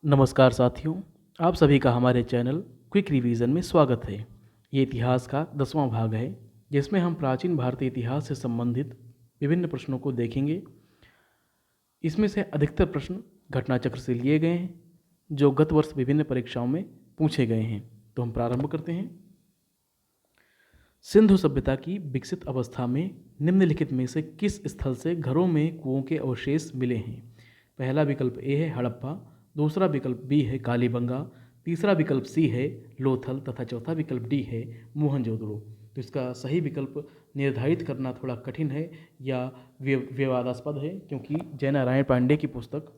नमस्कार साथियों, आप सभी का हमारे चैनल क्विक रिवीजन में स्वागत है। ये इतिहास का 10वां भाग है जिसमें हम प्राचीन भारतीय इतिहास से संबंधित विभिन्न प्रश्नों को देखेंगे। इसमें से अधिकतर प्रश्न घटना चक्र से लिए गए हैं जो गत वर्ष विभिन्न परीक्षाओं में पूछे गए हैं। तो हम प्रारंभ करते हैं। सिंधु सभ्यता की विकसित अवस्था में निम्नलिखित में से किस स्थल से घरों में कुओं के अवशेष मिले हैं? पहला विकल्प ए है हड़प्पा, दूसरा विकल्प बी है कालीबंगा, तीसरा विकल्प सी है लोथल तथा चौथा विकल्प डी है मोहनजोदड़ो। तो इसका सही विकल्प निर्धारित करना थोड़ा कठिन है या विवादास्पद है, क्योंकि जयनारायण पांडे की पुस्तक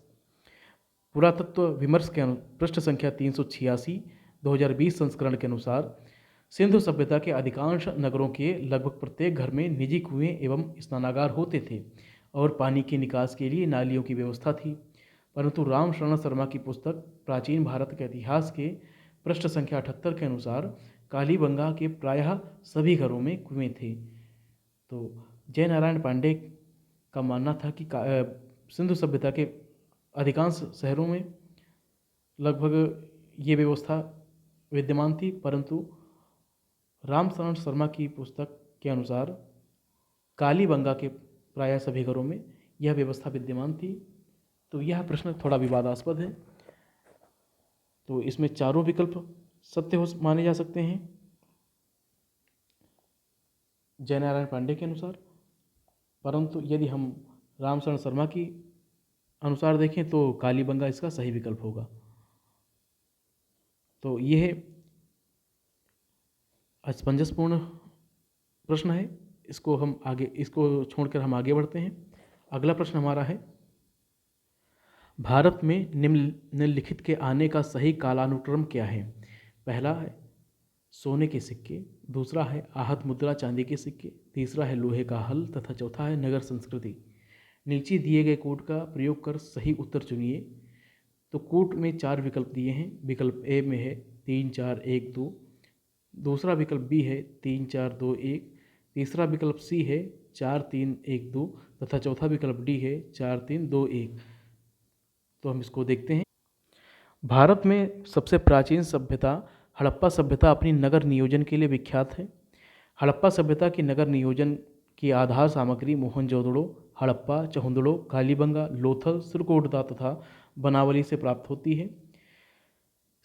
पुरातत्व विमर्श के पृष्ठ संख्या 386 2020 संस्करण के अनुसार सिंधु सभ्यता के अधिकांश नगरों के लगभग प्रत्येक घर में निजी कुएं एवं स्नानागार होते थे और पानी के निकास के लिए नालियों की व्यवस्था थी। परंतु राम शरण शर्मा की पुस्तक प्राचीन भारत के इतिहास के पृष्ठ संख्या 78 के अनुसार कालीबंगा के प्रायः सभी घरों में कुएं थे। तो जयनारायण पांडे का मानना था कि सिंधु सभ्यता के अधिकांश शहरों में लगभग ये व्यवस्था विद्यमान थी, परंतु राम शरण शर्मा की पुस्तक के अनुसार कालीबंगा के प्रायः सभी घरों में यह व्यवस्था विद्यमान थी। तो यह प्रश्न थोड़ा विवादास्पद है। तो इसमें चारों विकल्प सत्य हो माने जा सकते हैं जयनारायण पांडे के अनुसार, परंतु यदि हम राम शरण शर्मा की अनुसार देखें तो कालीबंगा इसका सही विकल्प होगा। तो यह असमंजसपूर्ण प्रश्न है, इसको छोड़कर हम आगे बढ़ते हैं। अगला प्रश्न हमारा है, भारत में निम्नलिखित के आने का सही कालानुक्रम क्या है? पहला है सोने के सिक्के, दूसरा है आहत मुद्रा चांदी के सिक्के, तीसरा है लोहे का हल तथा चौथा है नगर संस्कृति। नीचे दिए गए कोड का प्रयोग कर सही उत्तर चुनिए। तो कोड में 4 विकल्प दिए हैं। विकल्प ए में है 3 4 1 2, दूसरा विकल्प बी है 3 4 2 1, तीसरा विकल्प सी है 4 3 1 2 तथा चौथा विकल्प डी है 4 3 2 1। तो हम इसको देखते हैं। भारत में सबसे प्राचीन सभ्यता हड़प्पा सभ्यता अपनी नगर नियोजन के लिए विख्यात है। हड़प्पा सभ्यता की नगर नियोजन की आधार सामग्री मोहनजोदड़ो, हड़प्पा, चहुंदड़ो, कालीबंगा, लोथल, सिरकोटदा तथा बनावली से प्राप्त होती है।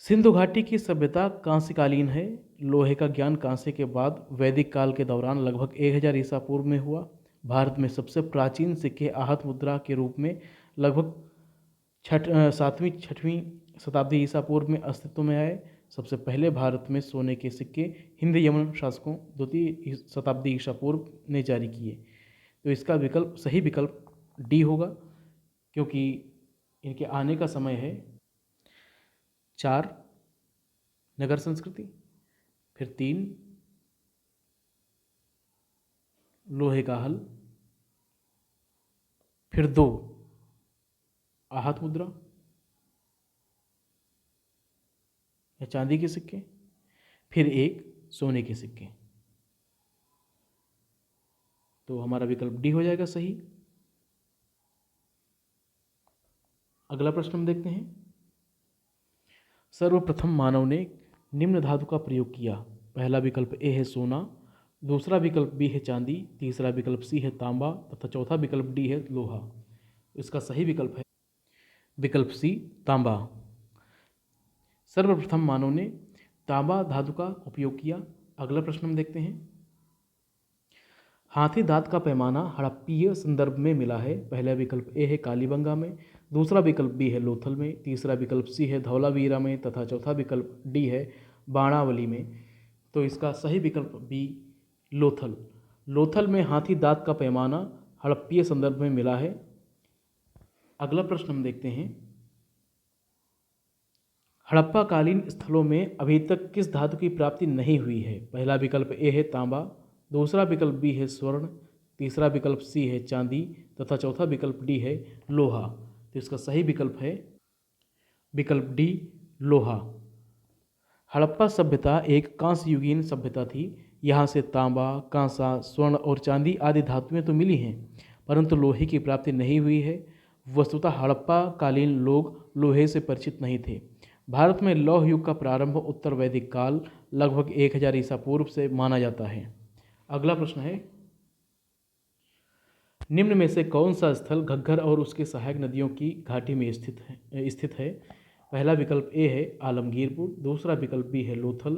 सिंधु घाटी की सभ्यता कांस्यकालीन है। लोहे का ज्ञान कांस्य के बाद वैदिक काल के दौरान लगभग 1000 ईसा पूर्व में हुआ। भारत में सबसे प्राचीन सिक्के आहत मुद्रा के रूप में लगभग 7वीं-6वीं शताब्दी ईसा पूर्व में अस्तित्व में आए। सबसे पहले भारत में सोने के सिक्के हिंद यमन शासकों 2वीं शताब्दी ईसा पूर्व ने जारी किए। तो इसका सही विकल्प डी होगा, क्योंकि इनके आने का समय है 4 नगर संस्कृति, फिर 3 लोहे का हल, फिर 2 आहत मुद्रा या चांदी के सिक्के, फिर 1 सोने के सिक्के। तो हमारा विकल्प डी हो जाएगा सही। अगला प्रश्न हम देखते हैं। सर्वप्रथम मानव ने निम्न धातु का प्रयोग किया। पहला विकल्प ए है सोना, दूसरा विकल्प बी है चांदी, तीसरा विकल्प सी है तांबा तथा चौथा विकल्प डी है लोहा। इसका सही विकल्प है विकल्प सी तांबा। सर्वप्रथम मानव ने तांबा धातु का उपयोग किया। अगला प्रश्न हम देखते हैं। हाथी दांत का पैमाना हड़प्पीय संदर्भ में मिला है। पहला विकल्प ए है कालीबंगा में, दूसरा विकल्प बी है लोथल में, तीसरा विकल्प सी है धौलावीरा में तथा चौथा विकल्प डी है बाणावली में। तो इसका सही विकल्प बी लोथल। लोथल में हाथी दांत का पैमाना हड़प्पीय संदर्भ में मिला है। अगला प्रश्न हम देखते हैं। हड़प्पा कालीन स्थलों में अभी तक किस धातु की प्राप्ति नहीं हुई है? पहला विकल्प ए है तांबा, दूसरा विकल्प बी है स्वर्ण, तीसरा विकल्प सी है चांदी तथा चौथा विकल्प डी है लोहा। तो इसका सही विकल्प है विकल्प डी लोहा। हड़प्पा सभ्यता एक कांस्य युगीन सभ्यता थी। यहाँ से तांबा, कांसा, स्वर्ण और चांदी आदि धातुएं तो मिली हैं, परंतु लोहे की प्राप्ति नहीं हुई है। वस्तुतः हड़प्पा कालीन लोग लोहे से परिचित नहीं थे। भारत में लौह युग का प्रारंभ उत्तर वैदिक काल लगभग 1000 ईसा पूर्व से माना जाता है। अगला प्रश्न है, निम्न में से कौन सा स्थल घग्गर और उसके सहायक नदियों की घाटी में स्थित है? पहला विकल्प ए है आलमगीरपुर, दूसरा विकल्प बी है लोथल,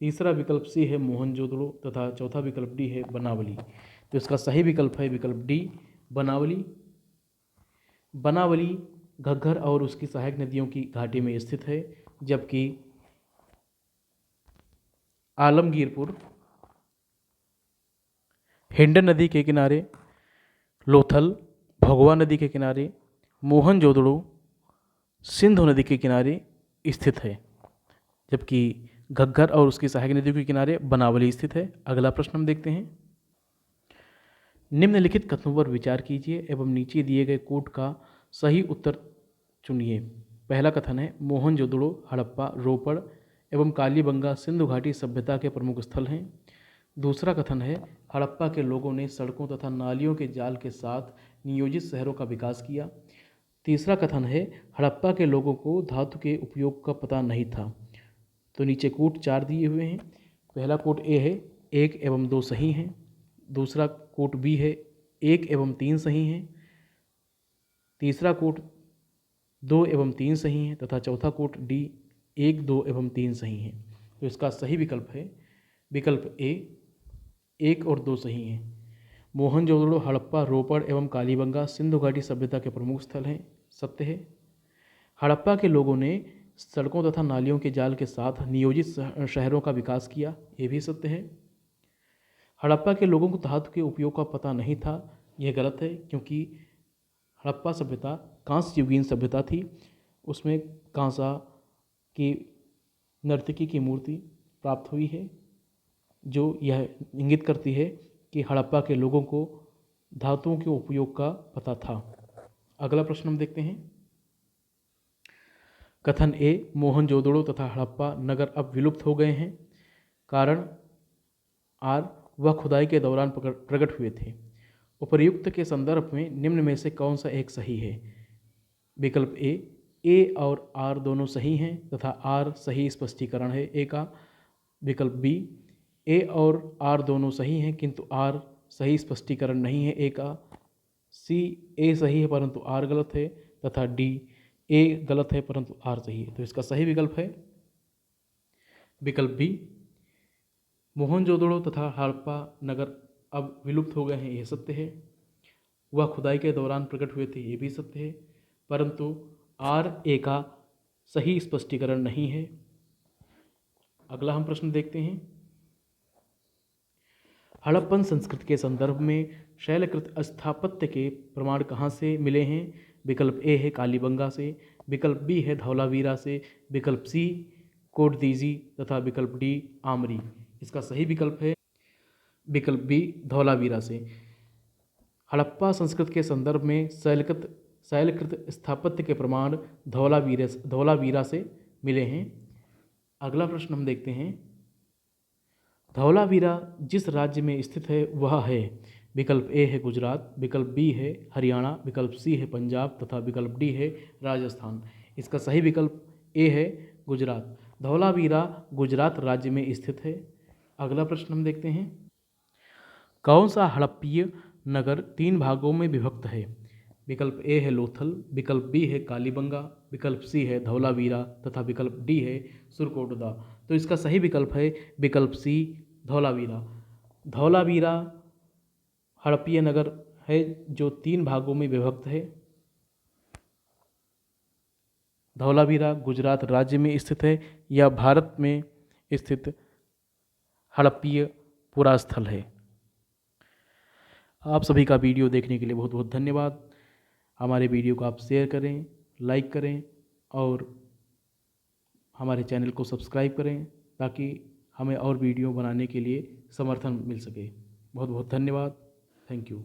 तीसरा विकल्प सी है मोहनजोदड़ो तथा चौथा विकल्प डी है बनावली। तो इसका सही विकल्प है विकल्प डी बनावली। बनावली घग्गर और उसकी सहायक नदियों की घाटी में स्थित है, जबकि आलमगीरपुर हिंडन नदी के किनारे, लोथल भगवा नदी के किनारे, मोहनजोदड़ो सिंधु नदी के किनारे स्थित है, जबकि घग्गर और उसकी सहायक नदियों के किनारे बनावली स्थित है। अगला प्रश्न हम देखते हैं, निम्नलिखित कथनों पर विचार कीजिए एवं नीचे दिए गए कोट का सही उत्तर चुनिए। पहला कथन है, मोहनजोदड़ो हड़प्पा रोपड़ एवं कालीबंगा सिंधु घाटी सभ्यता के प्रमुख स्थल हैं। दूसरा कथन है, हड़प्पा के लोगों ने सड़कों तथा नालियों के जाल के साथ नियोजित शहरों का विकास किया। तीसरा कथन है, हड़प्पा के लोगों को धातु के उपयोग का पता नहीं था। तो नीचे कोट 4 दिए हुए हैं। पहला कोट ए है 1 एवं 2 सही हैं। दूसरा कोट बी है 1 एवं 3 सही हैं। तीसरा कोट 2 एवं 3 सही हैं तथा चौथा कोट डी 1, 2 एवं 3 सही हैं। तो इसका सही विकल्प है विकल्प ए 1 और 2 सही हैं। मोहनजोदड़ो हड़प्पा रोपड़ एवं कालीबंगा सिंधु घाटी सभ्यता के प्रमुख स्थल हैं, सत्य है। हड़प्पा के लोगों ने सड़कों तथा नालियों के जाल के साथ नियोजित शहरों का विकास किया, ये भी सत्य है। हड़प्पा के लोगों को धातु के उपयोग का पता नहीं था, यह गलत है, क्योंकि हड़प्पा सभ्यता कांस्य युगीन सभ्यता थी। उसमें कांसा की नर्तकी की मूर्ति प्राप्त हुई है, जो यह इंगित करती है कि हड़प्पा के लोगों को धातुओं के उपयोग का पता था। अगला प्रश्न हम देखते हैं, कथन ए, मोहनजोदड़ो तथा हड़प्पा नगर अब विलुप्त हो गए हैं, कारण आर, वह खुदाई के दौरान प्रकट हुए थे। उपर्युक्त के संदर्भ में निम्न में से कौन सा एक सही है? विकल्प ए और आर दोनों सही हैं तथा आर सही स्पष्टीकरण है ए का। विकल्प बी, ए और आर दोनों सही हैं किंतु आर सही स्पष्टीकरण नहीं है ए का। सी, ए सही है परंतु आर गलत है, तथा डी, ए गलत है परंतु आर सही है। तो इसका सही विकल्प है विकल्प बी, मोहनजोदड़ो तथा हड़प्पा नगर अब विलुप्त हो गए हैं, यह सत्य है। वह खुदाई के दौरान प्रकट हुए थे, ये भी सत्य है, परंतु आर ए का सही स्पष्टीकरण नहीं है। अगला हम प्रश्न देखते हैं, हड़प्पन संस्कृति के संदर्भ में शैलकृत स्थापत्य के प्रमाण कहाँ से मिले हैं? विकल्प ए है कालीबंगा से, विकल्प बी है धौलावीरा से, विकल्प सी कोटदीजी तथा विकल्प डी आमरी। इसका सही विकल्प है विकल्प बी धौलावीरा से। हड़प्पा संस्कृति के संदर्भ में शैलकृत स्थापत्य के प्रमाण धौलावीरा से मिले हैं। अगला प्रश्न हम देखते हैं, धौलावीरा जिस राज्य में स्थित है वह है? विकल्प ए है गुजरात, विकल्प बी है हरियाणा, विकल्प सी है पंजाब तथा विकल्प डी है राजस्थान। इसका सही विकल्प ए है गुजरात। धौलावीरा गुजरात राज्य में स्थित है। अगला प्रश्न हम देखते हैं, कौन सा हड़प्पीय नगर 3 भागों में विभक्त है? विकल्प ए है लोथल, विकल्प बी है कालीबंगा, विकल्प सी है धौलावीरा तथा विकल्प डी है सुरकोटदा। तो इसका सही विकल्प है विकल्प सी धौलावीरा। धौलावीरा हड़प्पीय नगर है जो 3 भागों में विभक्त है। धौलावीरा गुजरात राज्य में स्थित है, यह भारत में स्थित हड़प्पीय पुरा स्थल है। आप सभी का वीडियो देखने के लिए बहुत बहुत धन्यवाद। हमारे वीडियो को आप शेयर करें, लाइक करें और हमारे चैनल को सब्सक्राइब करें ताकि हमें और वीडियो बनाने के लिए समर्थन मिल सके। बहुत बहुत धन्यवाद। Thank you.